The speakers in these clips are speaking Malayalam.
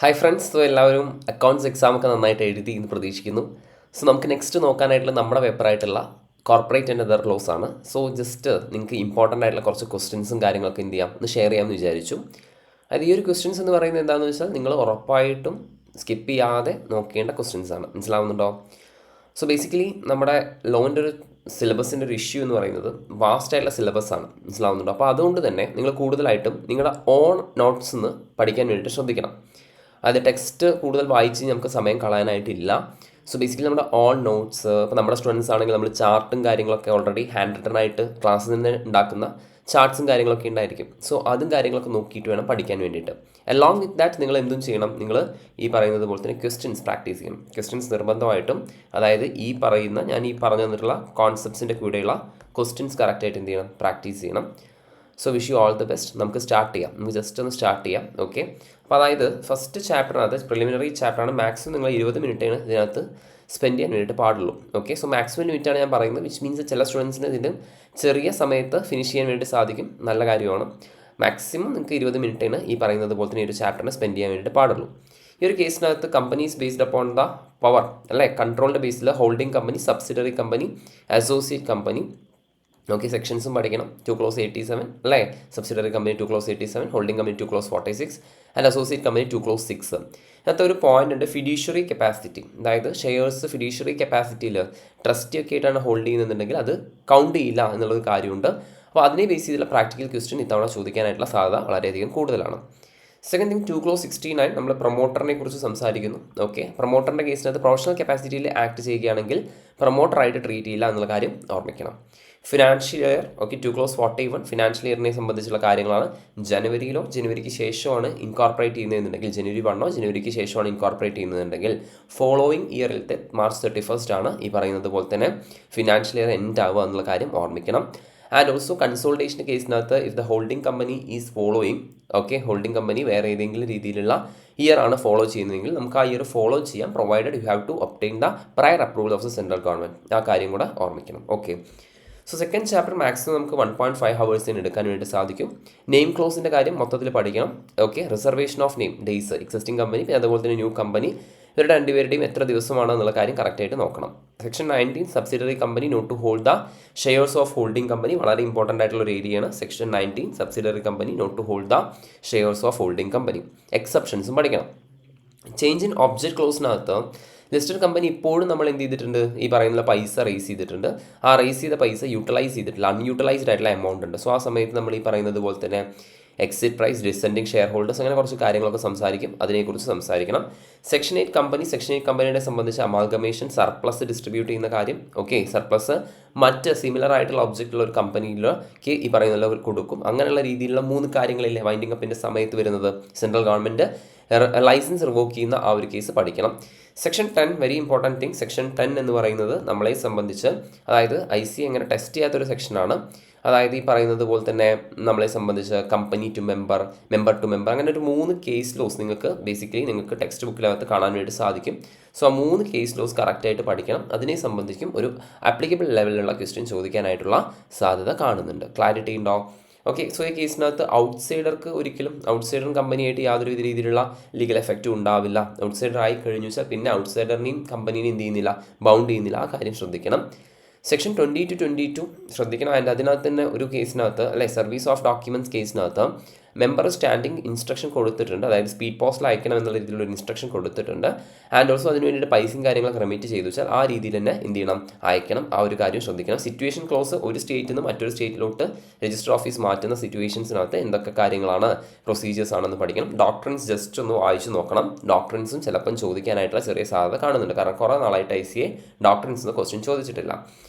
ഹായ് ഫ്രണ്ട്സ്, സോ എല്ലാവരും അക്കൗണ്ട്സ് എക്സാമൊക്കെ നന്നായിട്ട് എഴുതി എന്ന് പ്രതീക്ഷിക്കുന്നു. സോ നമുക്ക് നെക്സ്റ്റ് നോക്കാനായിട്ടുള്ള നമ്മുടെ പേപ്പറായിട്ടുള്ള കോർപ്പറേറ്റ് ആൻഡ് അതർ ലോസ് ആണ്. സോ ജസ്റ്റ് നിങ്ങൾക്ക് ഇമ്പോർട്ടൻ്റ് ആയിട്ടുള്ള കുറച്ച് ക്വസ്റ്റ്യൻസും കാര്യങ്ങളൊക്കെ എന്ത് ചെയ്യാം എന്ന് ഷെയർ ചെയ്യാമെന്ന് വിചാരിച്ചു. അത് ഈ ഒരു ക്വസ്റ്റ്യൻസ് എന്ന് പറയുന്നത് എന്താണെന്ന് വെച്ചാൽ നിങ്ങൾ ഉറപ്പായിട്ടും സ്കിപ്പ് ചെയ്യാതെ നോക്കേണ്ട ക്വസ്റ്റ്യൻസ് ആണ്. മനസ്സിലാവുന്നുണ്ടോ? സോ ബേസിക്കലി നമ്മുടെ ലോൻ്റെ ഒരു സിലബസിൻ്റെ ഒരു ഇഷ്യൂ എന്ന് പറയുന്നത് വാസ്റ്റ് ആയിട്ടുള്ള സിലബസ് ആണ്. മനസ്സിലാവുന്നുണ്ടോ? അപ്പോൾ അതുകൊണ്ട് തന്നെ നിങ്ങൾ കൂടുതലായിട്ടും നിങ്ങളുടെ ഓൺ നോട്ട്സ് നിന്ന് പഠിക്കാൻ വേണ്ടിയിട്ട് ശ്രദ്ധിക്കണം. അത് ടെക്സ്റ്റ് കൂടുതൽ വായിച്ച് നമുക്ക് സമയം കളയാനായിട്ടില്ല. സോ ബേസിക്കലി നമ്മുടെ ഓൺ നോട്ട്സ്, ഇപ്പോൾ നമ്മുടെ സ്റ്റുഡൻസ് ആണെങ്കിൽ നമ്മൾ ചാർട്ടും കാര്യങ്ങളൊക്കെ ഓൾറെഡി ഹാൻഡ് റിട്ടൺ ആയിട്ട് ക്ലാസ്സിൽ നിന്ന് ഉണ്ടാക്കുന്ന ചാർട്ട്സും കാര്യങ്ങളൊക്കെ ഉണ്ടായിരിക്കും. സോ അതും കാര്യങ്ങളൊക്കെ നോക്കിയിട്ട് വേണം പഠിക്കാൻ വേണ്ടിയിട്ട്. അലോങ് വിത്ത് ദാറ്റ് നിങ്ങൾ എന്തും ചെയ്യണം, നിങ്ങൾ ഈ പറയുന്നത് പോലെ തന്നെ ക്വസ്റ്റ്യൻസ് പ്രാക്ടീസ് ചെയ്യണം. ക്വസ്റ്റ്യൻസ് നിർബന്ധമായിട്ടും, അതായത് ഞാൻ ഈ പറഞ്ഞു തന്നിട്ടുള്ള കോൺസെപ്റ്റ്സിൻ്റെ കൂടെയുള്ള ക്വസ്റ്റ്യൻസ് കറക്റ്റായിട്ട് എന്ത് ചെയ്യണം, പ്രാക്ടീസ് ചെയ്യണം. So wish you all the best. നമുക്ക് സ്റ്റാർട്ട് ചെയ്യാം. നമുക്ക് ജസ്റ്റ് ഒന്ന് സ്റ്റാർട്ട് ചെയ്യാം. ഓക്കെ, അപ്പോൾ അതായത് ഫസ്റ്റ് ചാപ്റ്ററിനകത്ത് പ്രിലിമിനറി ചാപ്റ്ററാണ്. മാക്സിമം നിങ്ങൾ 20 മിനിറ്റാണ് ഇതിനകത്ത് സ്പെൻഡ് ചെയ്യാൻ വേണ്ടിയിട്ട് പാടുള്ളൂ. ഓക്കെ, സോ മാക്സിമം ലിമിറ്റാണ് ഞാൻ പറയുന്നത്. വിച്ച് മീൻസ് ചില സ്റ്റുഡൻസിന് ഇതിന് ചെറിയ സമയത്ത് ഫിനിഷ് ചെയ്യാൻ വേണ്ടി സാധിക്കും. നല്ല കാര്യമാണ്. മാക്സിമം നിങ്ങൾക്ക് 20 മിനിറ്റാണ് ഈ പറയുന്നത് പോലെ തന്നെ ഈ ഒരു ചാപ്റ്ററിനെ സ്പെൻഡ് ചെയ്യാൻ വേണ്ടിയിട്ട് പാടുള്ളൂ. ഈ ഒരു കേസിനകത്ത് companies based upon the power, അല്ലേ, കൺട്രോളിൻ്റെ ബേസിൽ holding company, subsidiary company, associate company. Okay, സെക്ഷൻസും പഠിക്കണം. 2 clause 87, അല്ലേ, subsidiary company 2 clause 87, holding company 2 clause 46 and associate company 2 clause 6. അതിനകത്ത് ഒരു പോയിന്റ് ഉണ്ട്, ഫിഡ്യൂഷ്യറി കപ്പാസിറ്റി. അതായത് ഷെയർസ് ഫിഡ്യൂഷ്യറി കപ്പാസിറ്റിയിൽ ട്രസ്റ്റി ഒക്കെ ആയിട്ടാണ് ഹോൾഡ് ചെയ്യുന്നുണ്ടെങ്കിൽ അത് കൗണ്ട് ചെയ്യില്ല എന്നുള്ളൊരു കാര്യമുണ്ട്. അപ്പോൾ അതിനെ ബേസ് ചെയ്തുള്ള പ്രാക്ടിക്കൽ ക്വസ്റ്റ്യൻ ഇത്തവണ ചോദിക്കാനായിട്ടുള്ള സാധ്യത വളരെയധികം കൂടുതലാണ്. സെക്കൻഡ് തിങ്, 2 clause 69 നമ്മൾ പ്രൊമോട്ടറിനെ കുറിച്ച് സംസാരിക്കുന്നു. ഓക്കെ, പ്രൊമോട്ടറിൻ്റെ കേസിനകത്ത് പ്രൊഫഷണൽ കപ്പാസിറ്റിയിൽ ആക്ട് ചെയ്യുകയാണെങ്കിൽ പ്രൊമോട്ടറായിട്ട് ട്രീറ്റ് ചെയ്യില്ല എന്നുള്ള കാര്യം ഓർമ്മിക്കണം. Financial year, okay, 2 clause 41 financial ഇയറിനെ സംബന്ധിച്ചുള്ള കാര്യങ്ങളാണ്. ജനുവരിക്ക് ശേഷമാണ് ഇൻകോർപ്പറേറ്റ് ചെയ്യുന്നതെന്നുണ്ടെങ്കിൽ, ജനുവരി 1 ജനുവരിക്ക് ശേഷമാണ് ഇൻകോർപ്പറേറ്റ് ചെയ്യുന്നതെന്നുണ്ടെങ്കിൽ ഫോളോയിങ് ഇയറിലത്തെ March 31 ആണ് ഈ പറയുന്നത് പോലെ തന്നെ ഫിനാൻഷ്യൽ ഇയർ എൻഡ് ആവുക എന്നുള്ള കാര്യം ഓർമ്മിക്കണം. ആൻഡ് ഓൾസോ കൺസോൾട്ടേഷൻ്റെ കേസിനകത്ത് if the holding company is following, okay, holding company വേറെ ഏതെങ്കിലും രീതിയിലുള്ള ഇയർ ആണ് ഫോളോ ചെയ്യുന്നതെങ്കിൽ നമുക്ക് ആ ഇയർ ഫോളോ ചെയ്യാം, provided you have to obtain the prior approval of the central government. ആ കാര്യം കൂടെ ഓർമ്മിക്കണം. Okay, so second chapter maximum നമുക്ക് 1.5 ഹവേഴ്സിന് എടുക്കാൻ വേണ്ടി സാധിക്കും. നെയിം ക്ലോസിൻ്റെ കാര്യം മൊത്തത്തിൽ പഠിക്കണം. Okay, reservation of name days, existing company, പിന്നെ അതുപോലെ തന്നെ ന്യൂ കമ്പനി, ഇവരുടെ രണ്ടുപേരുടെയും എത്ര ദിവസമാണ് എന്നുള്ള കാര്യം കറക്റ്റായിട്ട് നോക്കണം. Section 19 subsidiary company not to hold the shares of holding company, വളരെ ഇമ്പോർട്ടൻ്റ് ആയിട്ടുള്ള ഒരു ഏരിയയാണ്. Section 19 subsidiary company not to hold the shares of holding company. എക്സെപ്ഷൻസും പഠിക്കണം. ചേഞ്ച് ഇൻ ഒബ്ജക്റ്റ് ക്ലോസിനകത്ത് ലിസ്റ്റഡ് കമ്പനി ഇപ്പോഴും നമ്മൾ എന്ത് ചെയ്തിട്ടുണ്ട്, ഈ പറയുന്ന പൈസ റേസ് ചെയ്തിട്ടുണ്ട്. ആ റേസ് ചെയ്ത പൈസ യൂട്ടിലൈസ് ചെയ്തിട്ടില്ല, അൺയൂട്ടിലൈസ്ഡ് ആയിട്ടുള്ള എമൗണ്ട് ഉണ്ട്. സോ ആ സമയത്ത് നമ്മൾ ഈ പറയുന്നത് പോലെ തന്നെ exit price, descending share holders, അങ്ങനെ കുറച്ച് കാര്യങ്ങളൊക്കെ സംസാരിക്കും. അതിനെക്കുറിച്ച് സംസാരിക്കണം. സെക്ഷൻ 8 കമ്പനിയെ സംബന്ധിച്ച് അമാൽഗമേഷൻ, സർപ്ലസ് ഡിസ്ട്രിബ്യൂട്ട് ചെയ്യുന്ന കാര്യം. ഓക്കെ, സർപ്ലസ് മറ്റ് സിമിലർ ആയിട്ടുള്ള ഒബ്ജക്റ്റുള്ള ഒരു കമ്പനിയിലേക്ക് ഈ പറയുന്ന കൊടുക്കും. അങ്ങനെയുള്ള രീതിയിലുള്ള 3 കാര്യങ്ങളില്ലേ വൈൻഡിങ് അപ്പിൻ്റെ സമയത്ത് വരുന്നത്. സെൻട്രൽ ഗവൺമെൻറ് ലൈസൻസ് റിവോക്ക് ചെയ്യുന്ന ആ ഒരു കേസ് പഠിക്കണം. Section 10 very important thing. Section 10 എന്ന് പറയുന്നത് നമ്മളെ സംബന്ധിച്ച്, അതായത് IC അങ്ങനെ ടെസ്റ്റ് ചെയ്യാത്തൊരു സെക്ഷനാണ്. അതായത് ഈ പറയുന്നത് പോലെ തന്നെ നമ്മളെ സംബന്ധിച്ച് company to member, member to member, അങ്ങനെ ഒരു 3 കേസ് ലോസ് നിങ്ങൾക്ക് ടെക്സ്റ്റ് ബുക്കിനകത്ത് കാണാൻ വേണ്ടി സാധിക്കും. സോ ആ 3 കേസ് ലോസ് കറക്റ്റായിട്ട് പഠിക്കണം. അതിനെ സംബന്ധിക്കും ഒരു ആപ്ലിക്കബിൾ ലെവലിലുള്ള ക്വസ്റ്റ്യൻ ചോദിക്കാനായിട്ടുള്ള സാധ്യത കാണുന്നുണ്ട്. ക്ലാരിറ്റി ഉണ്ടോ? ഓക്കെ, സോ ഈ കേസിനകത്ത് ഔട്ട്സൈഡറും കമ്പനിയായിട്ട് യാതൊരു രീതിയിലുള്ള ലീഗൽ എഫക്റ്റും ഉണ്ടാവില്ല. ഔട്ട്സൈഡർ ആയി കഴിഞ്ഞു വെച്ചാൽ പിന്നെ ഔട്ട്സൈഡറിനെയും കമ്പനീനെയും എന്ത് ചെയ്യുന്നില്ല, ബൗണ്ട് ചെയ്യുന്നില്ല. ആ കാര്യം ശ്രദ്ധിക്കണം. സെക്ഷൻ 20 to 22 ശ്രദ്ധിക്കണം. ആൻഡ് അതിനകത്ത് തന്നെ ഒരു കേസിനകത്ത്, അല്ലെ, സർവീസ് ഓഫ് ഡോക്യുമെൻറ്റ്സ് കേസിനകത്ത് മെമ്പർ സ്റ്റാൻഡിങ് ഇൻസ്ട്രക്ഷൻ കൊടുത്തിട്ടുണ്ട്. അതായത് സ്പീഡ് പോസ്റ്റിൽ അയക്കണം എന്നുള്ള രീതിയിലുള്ള ഇൻസ്ട്രക്ഷൻ കൊടുത്തിട്ടുണ്ട്. ആൻഡ് ഓൾസോ അതിന് വേണ്ടിയിട്ട് പൈസയും കാര്യങ്ങളൊക്കെ റെമിറ്റ് ചെയ്തു വെച്ചാൽ ആ രീതിയിൽ തന്നെ എന്ത് ചെയ്യണം, അയക്കണം. ആ ഒരു കാര്യം ശ്രദ്ധിക്കണം. സിറ്റുവേഷൻ ക്ലോസ് ഒരു സ്റ്റേറ്റിൽ നിന്ന് മറ്റൊരു സ്റ്റേറ്റിലോട്ട് രജിസ്റ്റർ ഓഫീസ് മാറ്റുന്ന സിറ്റുവേഷൻസിനകത്ത് എന്തൊക്കെ കാര്യങ്ങളാണ്, പ്രൊസീജിയേഴ്സ് ആണെന്ന് പഠിക്കണം. ഡോക്ട്രിൻസ് ജസ്റ്റ് ഒന്ന് വായിച്ച് നോക്കണം. ഡോക്ട്രിൻസും ചിലപ്പം ചോദിക്കാനായിട്ടുള്ള ചെറിയ സാധ്യത കാണുന്നുണ്ട്. കാരണം കുറേ നാളായിട്ട് ICA ഡോക്ട്രിൻസ് ക്വസ്റ്റ്യൻ ചോദിച്ചിട്ടില്ല.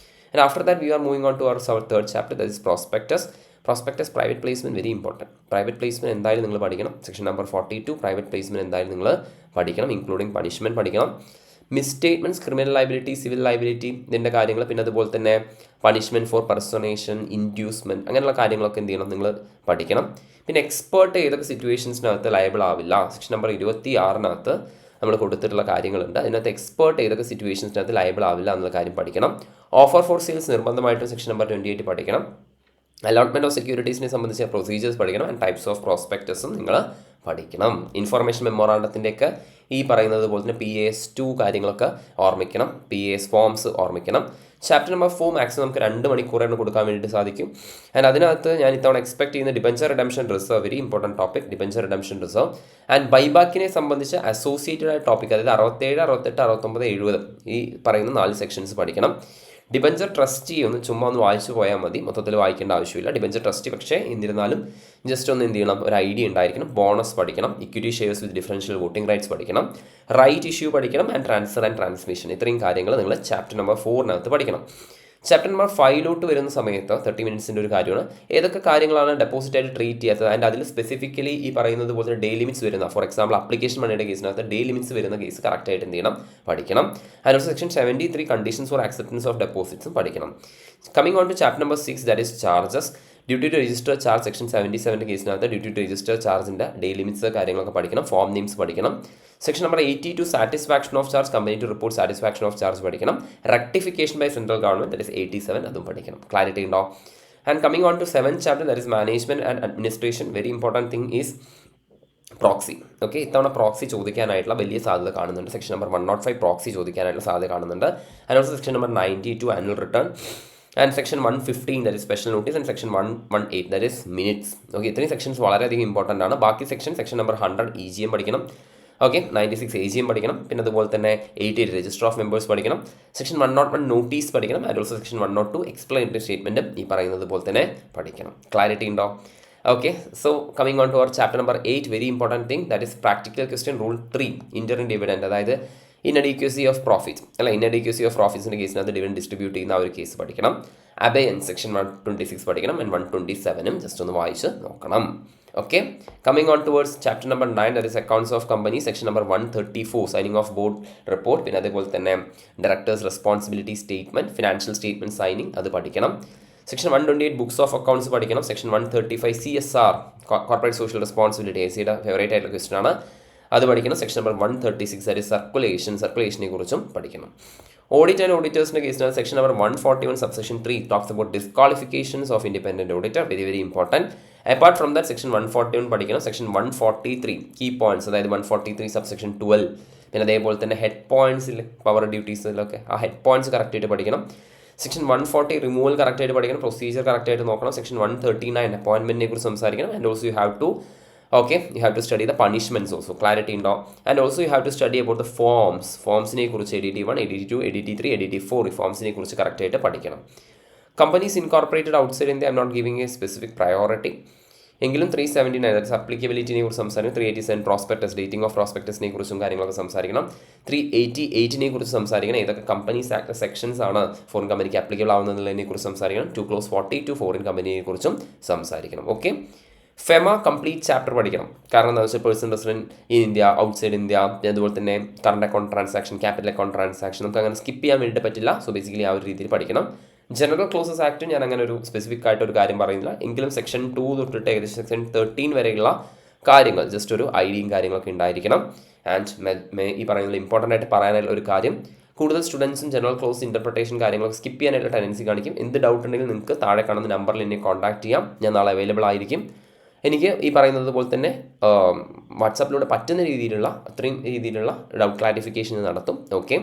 And after that we are moving on to our third chapter, that is prospectus. Private placement very important. Private placement എന്തായാലും നിങ്ങൾ പഠിക്കണം. സെക്ഷൻ നമ്പർ 42 പ്രൈവറ്റ് പ്ലേസ്മെൻറ്റ് എന്തായാലും നിങ്ങൾ പഠിക്കണം, ഇൻക്ലൂഡിങ് പണിഷ്മെൻറ്റ് പഠിക്കണം. മിസ്സ്റ്റേറ്റ്മെൻറ്റ്സ്, ക്രിമിനൽ ലയബിലിറ്റി, സിവിൽ ലയബിലിറ്റി, ഇതിൻ്റെ കാര്യങ്ങൾ, പിന്നെ അതുപോലെ തന്നെ പണിഷ്മെൻറ്റ് ഫോർ പെർസണേഷൻ, ഇൻഡ്യൂസ്മെൻറ്റ്, അങ്ങനെയുള്ള കാര്യങ്ങളൊക്കെ എന്ത് ചെയ്യണം, നിങ്ങൾ പഠിക്കണം. പിന്നെ എക്സ്പേർട്ട് ഏതൊക്കെ സിറ്റുവേഷൻസിനകത്ത് ലയബിൾ ആവില്ല, സെക്ഷൻ നമ്പർ 26 നമ്മൾ കൊടുത്തിട്ടുള്ള കാര്യങ്ങളുണ്ട്. അതിനകത്ത് എക്സ്പേർട്ട് ഏതൊക്കെ സിറ്റുവേഷൻസിനകത്ത് ലയബിൾ ആവില്ല എന്നുള്ള കാര്യം പഠിക്കണം. ഓഫർ ഫോർ സെയിൽസ് നിർബന്ധമായിട്ടും സെക്ഷൻ നമ്പർ 28 പഠിക്കണം. അലോട്ട്മെൻറ്റ് ഓഫ് സെക്യൂരിറ്റീസിനെ സംബന്ധിച്ച പ്രൊസീജിയേഴ്സ് പഠിക്കണം. ആൻഡ് ടൈപ്സ് ഓഫ് പ്രോസ്പെക്ടസും നിങ്ങൾ പഠിക്കണം. ഇൻഫർമേഷൻ മെമ്മോറാണ്ടത്തിൻ്റെയൊക്കെ ഈ പറയുന്നത് പോലെ തന്നെ PAS2 കാര്യങ്ങളൊക്കെ ഓർമ്മിക്കണം. PAS ഫോംസ് ഓർമ്മിക്കണം. ചാപ്റ്റർ നമ്പർ 4 മാക്സിമം നമുക്ക് 2 മണിക്കൂറാണ് കൊടുക്കാൻ വേണ്ടിയിട്ട് സാധിക്കും. ആൻഡ് അതിനകത്ത് ഞാൻ ഇത്തവണ എക്സ്പെക്ട് ചെയ്യുന്ന debenture redemption reserve, very important topic, debenture redemption reserve. And ബൈബാക്കിനെ സംബന്ധിച്ച് അസോസിയേറ്റഡ് ആയ ടോപ്പിക്, അതായത് 67, 68, 69, 70 ഈ പറയുന്ന 4 സെക്ഷൻസ് പഠിക്കണം. ഡിബഞ്ചർ ട്രസ്റ്റി ഒന്ന് ചുമ്മാ ഒന്ന് വായിച്ചു പോയാൽ മതി, മൊത്തത്തിൽ വായിക്കേണ്ട ആവശ്യമില്ല. ഡിബഞ്ചർ ട്രസ്റ്റി പക്ഷേ എന്നിരുന്നാലും ജസ്റ്റ് ഒന്ന് എന്ത് ചെയ്യണം, ഒരു ഐഡിയ ഉണ്ടായിരിക്കണം. ബോണസ് പഠിക്കണം. ഇക്വിറ്റി ഷെയർസ് വിത്ത് ഡിഫറൻഷ്യൽ വോട്ടിംഗ് റൈറ്റ്സ് പഠിക്കണം. റൈറ്റ് ഇഷ്യൂ പഠിക്കണം. ആൻഡ് ട്രാൻസ്ഫർ ആൻഡ് ട്രാൻസ്മിഷൻ, ഇത്രയും കാര്യങ്ങൾ നിങ്ങൾ ചാപ്റ്റർ നമ്പർ 4 പഠിക്കണം. ചാപ്റ്റർ നമ്പർ 5 വരുന്ന സമയത്ത് 30 മിനിറ്റ്സിൻ്റെ ഒരു കാര്യമാണ്. ഏതൊക്കെ കാര്യങ്ങളാണ് ഡെപ്പോസിറ്റ് ആയിട്ട് ട്രീറ്റ് ചെയ്യാത്തത്, ആൻഡ് അതിൽ സ്പെസിഫിക്കലി ഈ പറയുന്നത് പോലെ ഡേ ലിമിറ്റ്സ് വരുന്ന, ഫോർ എക്സാമ്പിൾ അപ്ലിക്കേഷൻ മണിയുടെ കേസിനകത്ത് ഡേ ലിമിറ്റ്സ് വരുന്ന കേസ് കറക്റ്റായിട്ട് എന്ത് ചെയ്യണം, പഠിക്കണം. And also section 73 conditions for acceptance of ഡെപ്പോസിറ്റ്സും പഠിക്കണം. Coming on to chapter number 6, that is charges. Duty to register charge section 77 കേസിനകത്ത് ഡ്യൂട്ടി ടു രജിസ്റ്റർ ചാർജിൻ്റെ ഡേ ലിമിറ്റ്സ് കാര്യങ്ങളൊക്കെ പഠിക്കണം. ഫോം നെയിംസ് പഠിക്കണം. Section number 82 satisfaction of charge, company to report satisfaction of charge പഠിക്കണം. Rectification by central government, that is 87, അതും പഠിക്കണം. ക്ലാരിറ്റി ഉണ്ടോ? And coming on to 7th chapter, that is management and administration. Very important thing is proxy. Okay, ഇത്തവണ പ്രോക്സി ചോദിക്കാനായിട്ടുള്ള വലിയ സാധ്യത കാണുന്നുണ്ട്. സെക്ഷൻ നമ്പർ 105 പ്രോക്സി ചോദിക്കാനായിട്ടുള്ള സാധ്യത കാണുന്നുണ്ട്. And also section number 92 annual return. And section 115 that is special notice. And section 118 that is minutes. Okay, ഇത്രയും സെക്ഷൻസ് വളരെയധികം ഇമ്പോർട്ടൻ്റ് ആണ്. ബാക്കി സെക്ഷൻ നമ്പർ 100 EGM പഠിക്കണം. ഓക്കെ, 96 AGM പഠിക്കണം. പിന്നെ അതുപോലെ തന്നെ 88 രജിസ്റ്റർ ഓഫ് മെമ്പേഴ്സ് പഠിക്കണം. സെക്ഷൻ 101 നോട്ടീസ് പഠിക്കണം. ആൻഡ് ഓൾസോ സെക്ഷൻ 102 എക്സ്പ്ലനേറ്ററി സ്റ്റേറ്റ്മെൻറ്റും ഈ പറയുന്നത് പോലെ തന്നെ പഠിക്കണം. ക്ലാരിറ്റി ഉണ്ടോ? Okay, so coming on to our chapter number 8, very important thing, that is practical question rule 3, interim dividend, അതായത് inadequacy of profits അല്ല, inadequacy of profitsൻ്റെ കേസിനകത്ത് ഡിവിഡൻഡ് ഡിസ്ട്രിബ്യൂട്ട് ചെയ്യുന്ന ആ ഒരു കേസ് പഠിക്കണം. അബയൻസ് സെക്ഷൻ 126 പഠിക്കണം. ആൻഡ് 127 ജസ്റ്റ് ഒന്ന് വായിച്ച് നോക്കണം. Okay, coming on towards chapter number 9, that is accounts of company, section number 134 signing of board report. പിന്നെ അതേപോലെ തന്നെ directors responsibility statement, financial statement signing, അത് പഠിക്കണം. സെക്ഷൻ 128 ബുക്സ് ഓഫ് അക്കൗണ്ട്സ് പഠിക്കണം. Section 135 CSR, corporate social responsibility, ACയുടെ ഫേവറേറ്റ് ആയിട്ടുള്ള ക്വസ്റ്റൻ ആണ്, അത് പഠിക്കണം. സെക്ഷൻ നമ്പർ 136 ദാറ്റ് ഇസ് സർക്കുലേഷനെ കുറിച്ചും പഠിക്കണം. ഓഡിറ്റ് ആൻഡ് ഓഡിറ്റേഴ്സിൻ്റെ കേസിനാണ് section number 141 subsection 3 talks about disqualifications of independent auditor, very very important. Apart from that section 141 പഠിക്കണം. സെക്ഷൻ 143 കീ പോയിന്റ്സ്, അതായത് 143 സബ്സെക്ഷൻ 12. പിന്നെ അതേപോലെ തന്നെ ഹെഡ് പോയിന്റ്സിൽ പവർ ഡ്യൂട്ടീസിലൊക്കെ ആ ഹെഡ് പോയിന്റ്സ് കറക്റ്റായിട്ട് പഠിക്കണം. സെക്ഷൻ 140 റിമൂവൽ കറക്റ്റായിട്ട് പഠിക്കണം. പ്രൊസീജിയർ കറക്റ്റായിട്ട് നോക്കണം. സെക്ഷൻ 139 അപ്പോയിൻമെൻറ്റിനെ കുറിച്ച് സംസാരിക്കണം. And also you have to study the punishments also. Clarity ഉണ്ടോ? And also you have to study about the ഫോംസിനെ കുറിച്ച് ADT1, ADT2, ADT3, ADT4 ഈ ഫോംസിനെ കുറിച്ച് കറക്റ്റായിട്ട് പഠിക്കണം. Companies incorporated outside India, I'm not giving a specific priority, എങ്കിലും 379 ദാറ്റ് അപ്ലിക്കബിലിറ്റിനെ കുറിച്ച് സംസാരിക്കണം. 387 പ്രോസ്പെക്ടസ്, ഡേറ്റിംഗ് ഓഫ് പ്രോസ്പെക്ടസിനെ കുറിച്ചും കാര്യങ്ങളൊക്കെ സംസാരിക്കണം. 388 കുറിച്ച് സംസാരിക്കണം. ഏതൊക്കെ കമ്പനീസ് ആക്ട് സെക്ഷൻസ് ആണ് ഫോറിൻ കമ്പനിക്ക് അപ്ലിക്കബിൾ ആവുന്നതിനെ കുറിച്ച് സംസാരിക്കണം. 2 Clause 42 ഫോറിൻ കമ്പനിയെ കുറിച്ചും സംസാരിക്കണം. ഓക്കെ, ഫെമ കംപ്ലീറ്റ് ചാപ്റ്റർ പഠിക്കണം. കാരണം എന്താ വെച്ചാൽ person resident in India, outside India, പിന്നെ അതുപോലെ തന്നെ current account transaction, capital account transaction, നമുക്ക് അങ്ങനെ സ്കിപ്പ് ചെയ്യാൻ വേണ്ടിയിട്ട് പറ്റില്ല. സോ ബേസിക്കലി ആ ഒരു രീതിയിൽ പഠിക്കണം. ജനറൽ ക്ലോസസ് ആക്ട് ഞാൻ അങ്ങനെ ഒരു സ്പെസിഫിക് ആയിട്ട് ഒരു കാര്യം പറയുന്നില്ല, എങ്കിലും സെക്ഷൻ 2 തൊട്ടിട്ട് ഏകദേശം സെക്ഷൻ 13 വരെയുള്ള കാര്യങ്ങൾ ജസ്റ്റ് ഒരു ഐഡിയയും കാര്യങ്ങളൊക്കെ ഉണ്ടായിരിക്കണം. ആൻഡ് ഈ പറയുന്നത് ഇമ്പോർട്ടൻ്റ് ആയിട്ട് പറയാനുള്ള ഒരു കാര്യം, കൂടുതൽ സ്റ്റുഡൻസും ജനറൽ ക്ലോസ് ഇൻ്റർപ്രിട്ടേഷൻ കാര്യങ്ങളൊക്കെ സ്കിപ്പ് ചെയ്യാനായിട്ട് ടെൻഡൻസി കാണിക്കും. എന്ത് ഡൗട്ട് ഉണ്ടെങ്കിൽ നിങ്ങൾക്ക് താഴെ കാണുന്ന നമ്പറിൽ എന്നെ കോൺടാക്ട് ചെയ്യാം. ഞാൻ നാളെ അവൈലബിൾ ആയിരിക്കും. എനിക്ക് ഈ പറയുന്നത് പോലെ തന്നെ വാട്സാപ്പിലൂടെ പറ്റുന്ന രീതിയിലുള്ള അത്രയും രീതിയിലുള്ള ഡൗട്ട് ക്ലാരിഫിക്കേഷൻ നടത്തും. ഓക്കെ,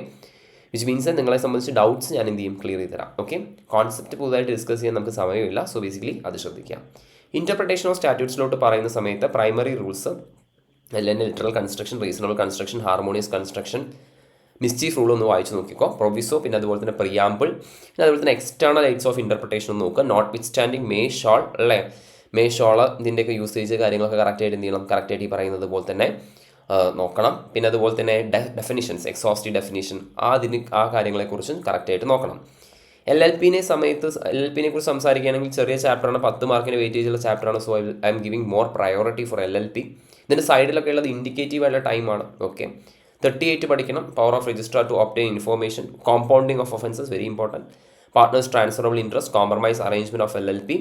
വിച്ച് മീൻസ് നിങ്ങളെ സംബന്ധിച്ച് ഡൗട്ട്സ് ഞാൻ എന്ത് ചെയ്യും, ക്ലിയർ ചെയ്ത് തരാം. ഓക്കെ, കോൺസെപ്റ്റ് പുതുതായിട്ട് ഡിസ്കസ് ചെയ്യാൻ നമുക്ക് സമയമില്ല. സോ ബേസിക്കലി അത് ശ്രദ്ധിക്കാം. ഇൻ്റർപ്രിട്ടേഷൻ ഓഫ് സ്റ്റാറ്റ്യൂട്ട്സിലോട്ട് പറയുന്ന സമയത്ത് പ്രൈമറി റൂൾസ് അല്ലെങ്കിൽ literal construction, reasonable construction, harmonious construction, mischief rule ഒന്ന് വായിച്ച് നോക്കിക്കോ. പ്രൊവിസോ, പിന്നെ അതുപോലെ തന്നെ പ്രിയാമ്പിൾ, പിന്നെ അതുപോലെ തന്നെ എക്സ്റ്റേണൽ എയ്ഡ്സ് ഓഫ് ഇൻ്റർപ്രിട്ടേഷൻ ഒന്ന് നോക്കുക. Notwithstanding may shall അല്ലേ, മേ ഷോള് ഇതിൻ്റെയൊക്കെ യൂസേജ് കാര്യങ്ങളൊക്കെ കറക്റ്റായിട്ട് എന്ത് ചെയ്യണം, കറക്റ്റായിട്ട് ഈ പറയുന്നത് പോലെ തന്നെ നോക്കണം. പിന്നെ അതുപോലെ തന്നെ ഡെഫിനിഷൻസ്, എക്സോസ്റ്റീവ് ഡെഫിനിഷൻ, ആ കാര്യങ്ങളെക്കുറിച്ചും കറക്റ്റായിട്ട് നോക്കണം. LLPനെ കുറിച്ച് സംസാരിക്കുകയാണെങ്കിൽ ചെറിയ ചാപ്റ്ററാണ്, 10 മാർക്കിന് വെയിറ്റേജുള്ള ചാപ്റ്ററാണ്. So I am giving more priority for LLP. ഇതിൻ്റെ സൈഡിലൊക്കെ ഉള്ളത് ഇൻഡിക്കേറ്റീവ് ആയിട്ടുള്ള ടൈമാണ്. ഓക്കെ, 38 പഠിക്കണം. Power of registrar to obtain information, compounding of offences, very important. Partners transferable interest, compromise arrangement of LLP.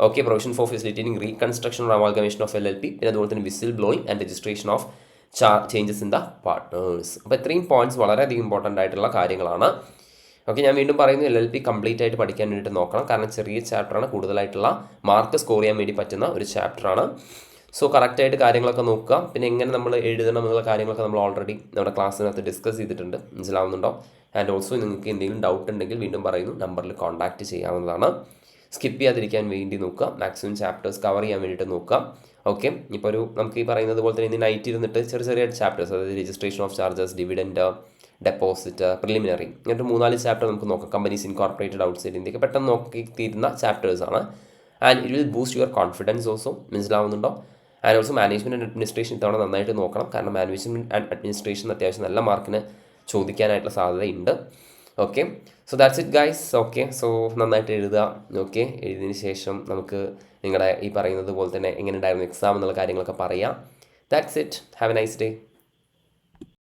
Okay, provision for facilitating reconstruction or amalgamation of LLP. പിന്നെ അതുപോലെ തന്നെ whistle blowing and registration of changes in the partners. അപ്പോൾ ഇത്രയും പോയിന്റ്സ് വളരെയധികം ഇമ്പോർട്ടൻ്റ് ആയിട്ടുള്ള കാര്യങ്ങളാണ്. ഓക്കെ, ഞാൻ വീണ്ടും പറയുന്നു, LLP കംപ്ലീറ്റ് ആയിട്ട് പഠിക്കാൻ വേണ്ടിയിട്ട് നോക്കണം. കാരണം ചെറിയ ചാപ്റ്ററാണ്, കൂടുതലായിട്ടുള്ള മാർക്ക് സ്കോർ ചെയ്യാൻ വേണ്ടി പറ്റുന്ന ഒരു ചാപ്റ്ററാണ്. സോ കറക്റ്റായിട്ട് കാര്യങ്ങളൊക്കെ നോക്കുക. പിന്നെ എങ്ങനെ നമ്മൾ എഴുതണം എന്നുള്ള കാര്യങ്ങളൊക്കെ നമ്മൾ ഓൾറെഡി നമ്മുടെ ക്ലാസ്സിനകത്ത് ഡിസ്കസ് ചെയ്തിട്ടുണ്ട്. മനസ്സിലാവുന്നുണ്ടോ? ആൻഡ് ഓൾസോ നിങ്ങൾക്ക് എന്തെങ്കിലും ഡൗട്ട് ഉണ്ടെങ്കിൽ വീണ്ടും പറയുന്നു, നമ്പറിൽ കോൺടാക്റ്റ് ചെയ്യാവുന്നതാണ്. സ്കിപ്പ് ചെയ്യാതിരിക്കാൻ വേണ്ടി നോക്കുക. മാക്സിമം ചാപ്റ്റേഴ്സ് കവർ ചെയ്യാൻ വേണ്ടിയിട്ട് നോക്കുക. ഓക്കെ, ഇപ്പോൾ നമുക്ക് ഈ പറയുന്നത് പോലെ തന്നെ ഇന്ന് നൈറ്റ് ഇരുന്നിട്ട് ചെറിയ ചെറിയ ചാപ്റ്റേഴ്സ്, അതായത് registration of charges, dividend, deposit, preliminary, ഇങ്ങനത്തെ 3-4 ചാപ്റ്റർ നമുക്ക് നോക്കാം. കമ്പനീസ് ഇൻകോർപ്പറേറ്റഡ് ഔട്ട്സൈഡ് ഇന്ത്യയൊക്കെ പെട്ടെന്ന് നോക്കി തീരുന്ന ചാപ്റ്റേഴ്സാണ്. And it will boost your confidence also. മനസ്സിലാവുന്നുണ്ടോ? And also management and administration ഇത്തവണ നന്നായിട്ട് നോക്കണം. കാരണം മാനേജ്മെൻറ്റ് ആൻഡ് അഡ്മിനിസ്ട്രേഷൻ അത്യാവശ്യം നല്ല മാർക്കിന് ചോദിക്കാനായിട്ടുള്ള സാധ്യതയുണ്ട്. Okay, so that's it guys. Okay, so നന്നായിട്ട് എഴുതുക. ഓക്കെ, എഴുതിയതിന് ശേഷം നമുക്ക് നിങ്ങളുടെ ഈ പറയുന്നത് പോലെ തന്നെ എങ്ങനെ ഉണ്ടായിരുന്നു എക്സാം എന്നുള്ള കാര്യങ്ങളൊക്കെ പറയാം. That's it. Have A nice day.